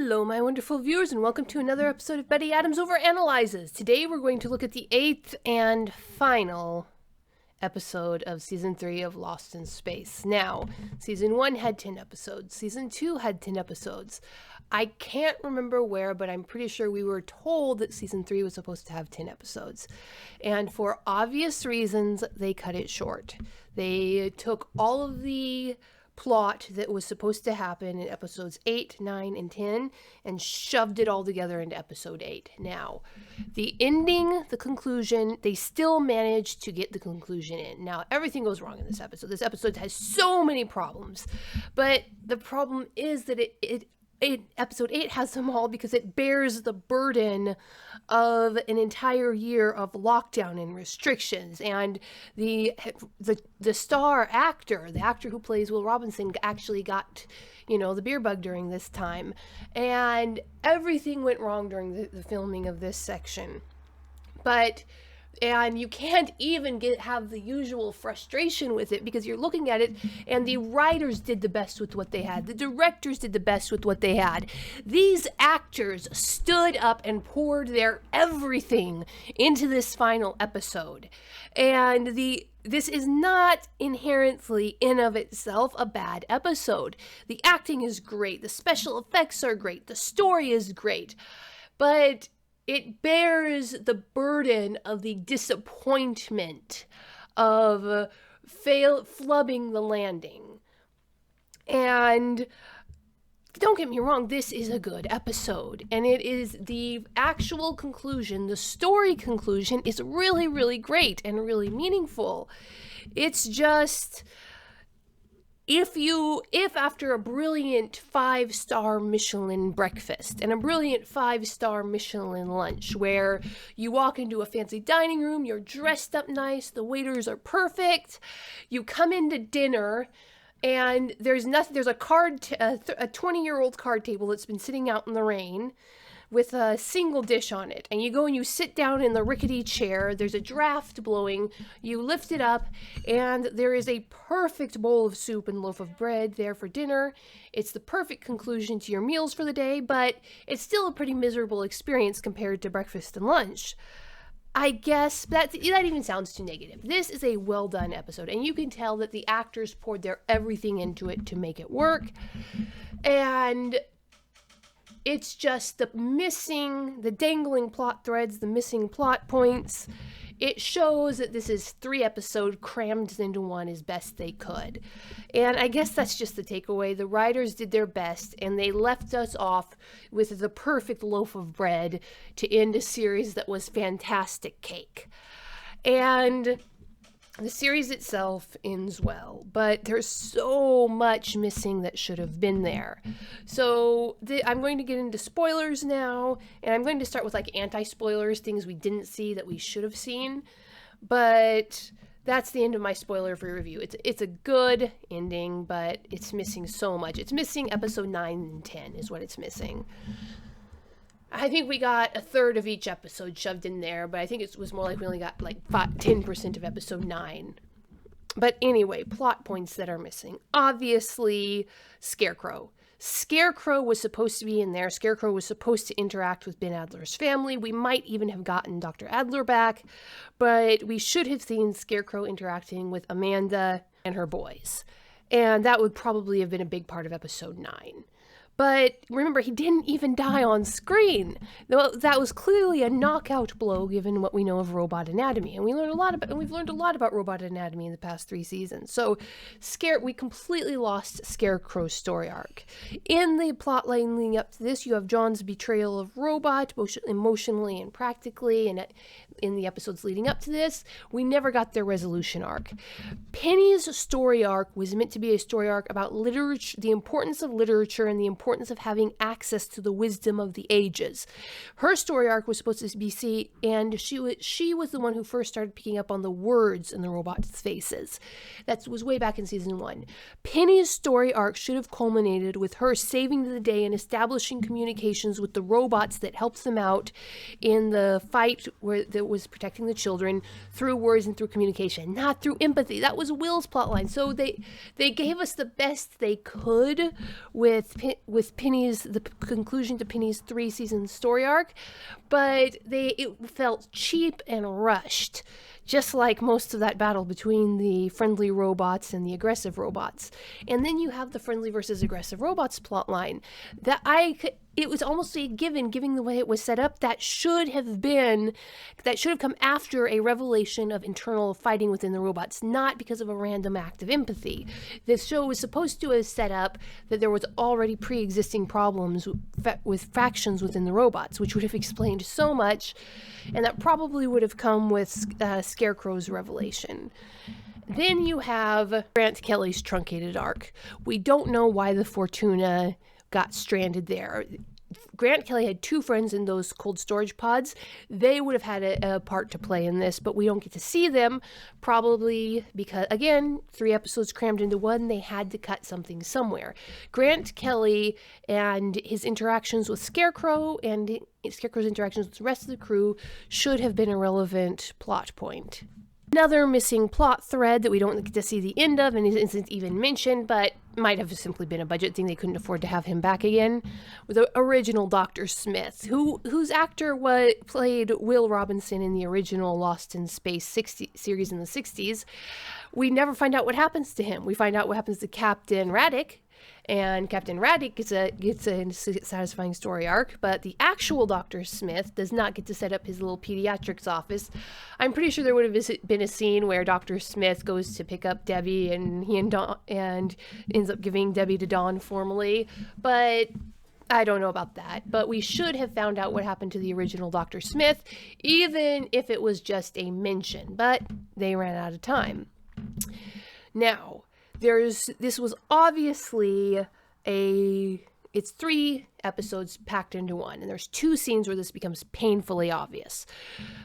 Hello, my wonderful viewers, and welcome to another episode of Betty Adams Overanalyzes. Today we're going to look at the 8th and final episode of Season 3 of Lost in Space. Now, Season 1 had 10 episodes. Season 2 had 10 episodes. I can't remember where, but I'm pretty sure we were told that Season 3 was supposed to have 10 episodes. And for obvious reasons, they cut it short. They took all of the plot that was supposed to happen in episodes 8, 9, and 10 and shoved it all together into episode 8. Now, the ending, the conclusion, they still managed to get the conclusion in. Now, everything goes wrong in this episode. This episode has so many problems, but the problem is that episode 8 has them all because it bears the burden of an entire year of lockdown and restrictions. And the star actor, the actor who plays Will Robinson, actually got, the beer bug during this time. And everything went wrong during the filming of this section. And you can't even have the usual frustration with it because you're looking at it and the writers did the best with what they had. The directors did the best with what they had. These actors stood up and poured their everything into this final episode. And this is not inherently in of itself a bad episode. The acting is great. The special effects are great. The story is great. But it bears the burden of the disappointment of flubbing the landing. And don't get me wrong, this is a good episode. And it is the actual conclusion, the story conclusion is really, really great and really meaningful. It's just, if after a brilliant 5-star Michelin breakfast and a brilliant 5-star Michelin lunch where you walk into a fancy dining room, you're dressed up nice, the waiters are perfect, you come into dinner and there's a 20-year-old card table that's been sitting out in the rain with a single dish on it, and you go and you sit down in the rickety chair, there's a draft blowing, you lift it up, and there is a perfect bowl of soup and loaf of bread there for dinner. It's the perfect conclusion to your meals for the day, but it's still a pretty miserable experience compared to breakfast and lunch. I guess that even sounds too negative. This is a well-done episode, and you can tell that the actors poured their everything into it to make it work, and it's just the dangling plot threads, the missing plot points. It shows that this is 3 episodes crammed into one as best they could. And I guess that's just the takeaway. The writers did their best, and they left us off with the perfect loaf of bread to end a series that was fantastic cake. And the series itself ends well, but there's so much missing that should have been there. So I'm going to get into spoilers now, and I'm going to start with anti-spoilers, things we didn't see that we should have seen. But that's the end of my spoiler-free review. It's a good ending, but it's missing so much. It's missing episode 9 and 10 is what it's missing. I think we got a third of each episode shoved in there, but I think it was more like we only got 10% of episode 9. But anyway, plot points that are missing. Obviously, Scarecrow. Scarecrow was supposed to be in there. Scarecrow was supposed to interact with Ben Adler's family. We might even have gotten Dr. Adler back, but we should have seen Scarecrow interacting with Amanda and her boys. And that would probably have been a big part of episode 9. But remember, he didn't even die on screen. That was clearly a knockout blow given what we know of robot anatomy. And we've learned a lot about robot anatomy in the past 3 seasons. So we completely lost Scarecrow's story arc. In the plotline leading up to this, you have John's betrayal of Robot, both emotionally and practically. And in the episodes leading up to this, we never got their resolution arc. Penny's story arc was meant to be a story arc about literature, the importance of literature and the importance of having access to the wisdom of the ages. Her story arc was supposed to be and she was the one who first started picking up on the words in the robots' faces. That was way back in season 1. Penny's story arc should have culminated with her saving the day and establishing communications with the robots that helped them out in the fight that was protecting the children through words and through communication, not through empathy. That was Will's plotline. So they gave us the best they could with with the conclusion to Penny's 3-season story arc, but it felt cheap and rushed, just like most of that battle between the friendly robots and the aggressive robots. And then you have the friendly versus aggressive robots plotline that it was almost a given the way it was set up. That should have come after a revelation of internal fighting within the robots, not because of a random act of empathy. The show was supposed to have set up that there was already pre-existing problems with factions within the robots, which would have explained so much, and that probably would have come with Scarecrow's revelation. Then you have Grant Kelly's truncated arc. We don't know why the Fortuna got stranded there. Grant Kelly had 2 friends in those cold storage pods. They would have had a part to play in this, but we don't get to see them, probably because, again, 3 episodes crammed into one. They had to cut something somewhere. Grant Kelly and his interactions with Scarecrow and Scarecrow's interactions with the rest of the crew should have been a relevant plot point. Another missing plot thread that we don't get to see the end of and isn't even mentioned, but might have simply been a budget thing. They couldn't afford to have him back again. With the original Dr. Smith, whose actor played Will Robinson in the original Lost in Space series in the 60s. We never find out what happens to him. We find out what happens to Captain Raddick, and Captain Raddick gets a satisfying story arc, but the actual Dr. Smith does not get to set up his little pediatrics office. I'm pretty sure there would have been a scene where Dr. Smith goes to pick up Debbie, and he and ends up giving Debbie to Dawn formally, but I don't know about that. But we should have found out what happened to the original Dr. Smith, even if it was just a mention, but they ran out of time. Now, this was obviously it's 3 episodes packed into one, and there's 2 scenes where this becomes painfully obvious.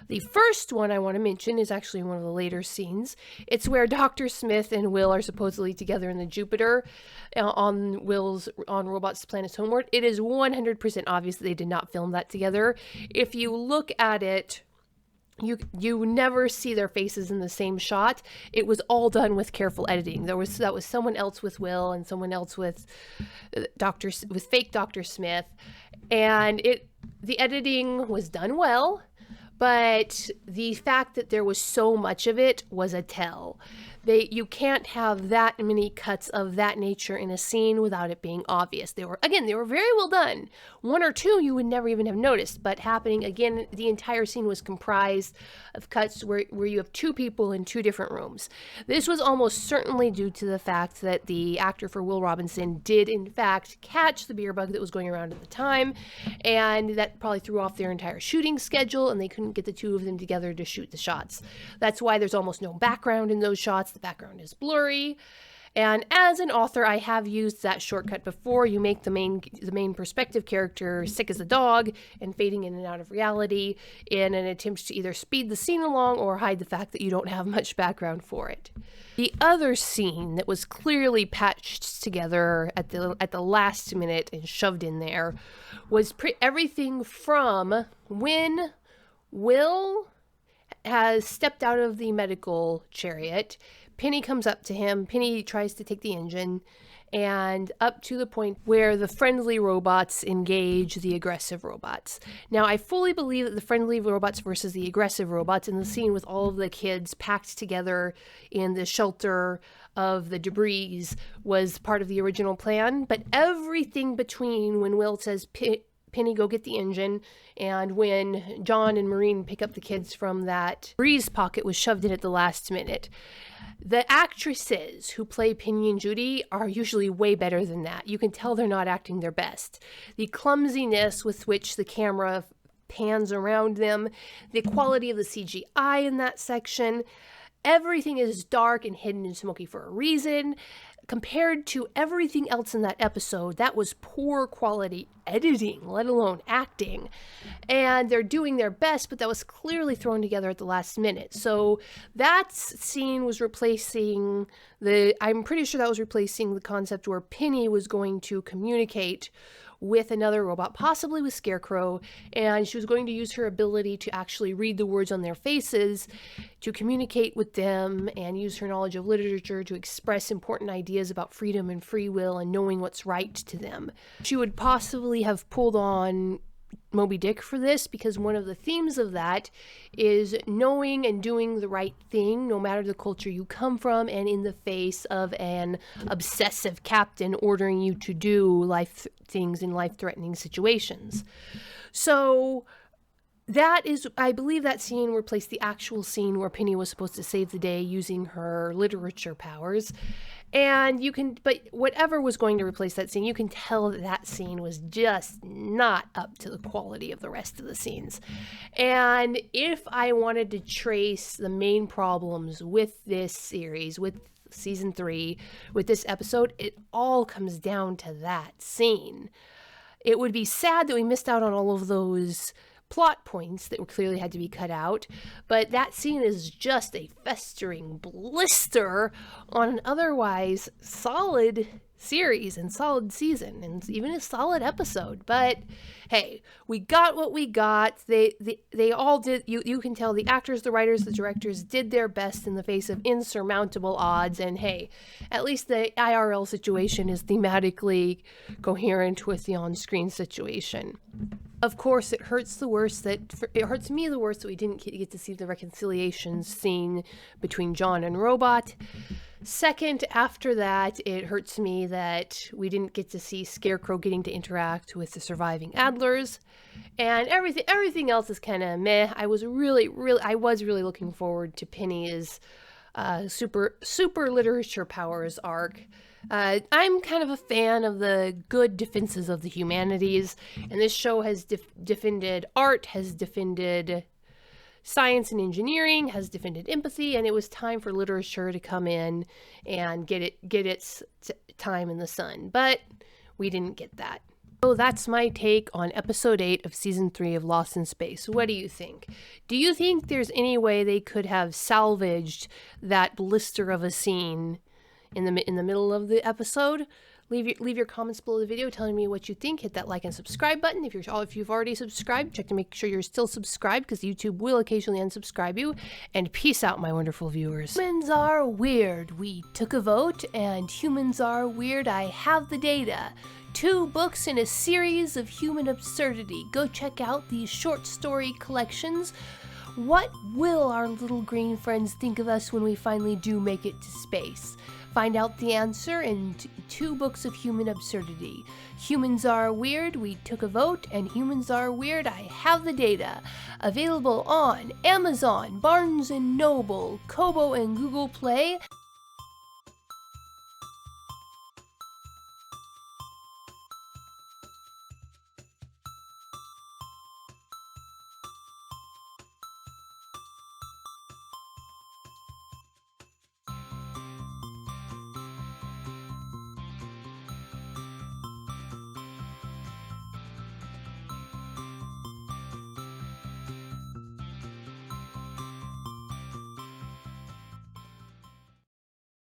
The first one I want to mention is actually one of the later scenes. It's where Dr. Smith and Will are supposedly together in the Jupiter on Robot's Planet's Homeworld. It is 100% obvious that they did not film that together. If you look at it, you never see their faces in the same shot. It was all done with careful editing. That was someone else with Will and someone else with fake Dr. Smith, and the editing was done well, but the fact that there was so much of it was a tell. You can't have that many cuts of that nature in a scene without it being obvious. They were very well done. 1 or 2 you would never even have noticed, but happening again, the entire scene was comprised of cuts where you have 2 people in 2 different rooms. This was almost certainly due to the fact that the actor for Will Robinson did in fact catch the beer bug that was going around at the time, and that probably threw off their entire shooting schedule, and they couldn't get the 2 of them together to shoot the shots. That's why there's almost no background in those shots. The background is blurry. And as an author, I have used that shortcut before. You make the main perspective character sick as a dog and fading in and out of reality in an attempt to either speed the scene along or hide the fact that you don't have much background for it. The other scene that was clearly patched together at the last minute and shoved in there was everything from when Will has stepped out of the medical chariot. Penny comes up to him. Penny tries to take the engine, and up to the point where the friendly robots engage the aggressive robots. Now, I fully believe that the friendly robots versus the aggressive robots in the scene with all of the kids packed together in the shelter of the debris was part of the original plan, but everything between when Will says, Penny, go get the engine, and when John and Maureen pick up the kids from that breeze pocket was shoved in at the last minute. The actresses who play Penny and Judy are usually way better than that. You can tell they're not acting their best. The clumsiness with which the camera pans around them, the quality of the CGI in that section, everything is dark and hidden and smoky for a reason. Compared to everything else in that episode, that was poor quality editing, let alone acting. And they're doing their best, but that was clearly thrown together at the last minute. So that scene was replacing I'm pretty sure that was replacing the concept where Penny was going to communicate with another robot, possibly with Scarecrow, and she was going to use her ability to actually read the words on their faces to communicate with them and use her knowledge of literature to express important ideas about freedom and free will and knowing what's right to them. She would possibly have pulled on Moby Dick for this, because one of the themes of that is knowing and doing the right thing no matter the culture you come from and in the face of an obsessive captain ordering you to do things in life-threatening situations. So that is, I believe that scene replaced the actual scene where Penny was supposed to save the day using her literature powers. And but whatever was going to replace that scene, you can tell that scene was just not up to the quality of the rest of the scenes. And if I wanted to trace the main problems with this series, with season 3, with this episode, it all comes down to that scene. It would be sad that we missed out on all of those plot points that clearly had to be cut out, but that scene is just a festering blister on an otherwise solid series and solid season and even a solid episode. But hey, we got what we got. They all did. You can tell the actors, the writers, the directors did their best in the face of insurmountable odds. And hey, at least the IRL situation is thematically coherent with the on-screen situation. Of course, it hurts me the worst that we didn't get to see the reconciliation scene between John and Robot. Second, after that, it hurts me that we didn't get to see Scarecrow getting to interact with the surviving Adlers. And everything else is kind of meh. I was really looking forward to Penny's super literature powers arc. I'm kind of a fan of the good defenses of the humanities, and this show has defended art, has defended science and engineering, has defended empathy, and it was time for literature to come in and get its time in the sun. But we didn't get that. So that's my take on episode 8 of season 3 of Lost in Space. What do you think? Do you think there's any way they could have salvaged that blister of a scene in the middle of the episode? Leave your comments below the video telling me what you think. Hit that like and subscribe button. If you've already subscribed, check to make sure you're still subscribed, because YouTube will occasionally unsubscribe you. And peace out, my wonderful viewers. Humans are weird. We took a vote, and humans are weird. I have the data. 2 books in a series of human absurdity. Go check out these short story collections. What will our little green friends think of us when we finally do make it to space? Find out the answer in 2 books of human absurdity. Humans Are Weird, We Took a Vote, and Humans Are Weird, I Have the Data. Available on Amazon, Barnes & Noble, Kobo, and Google Play.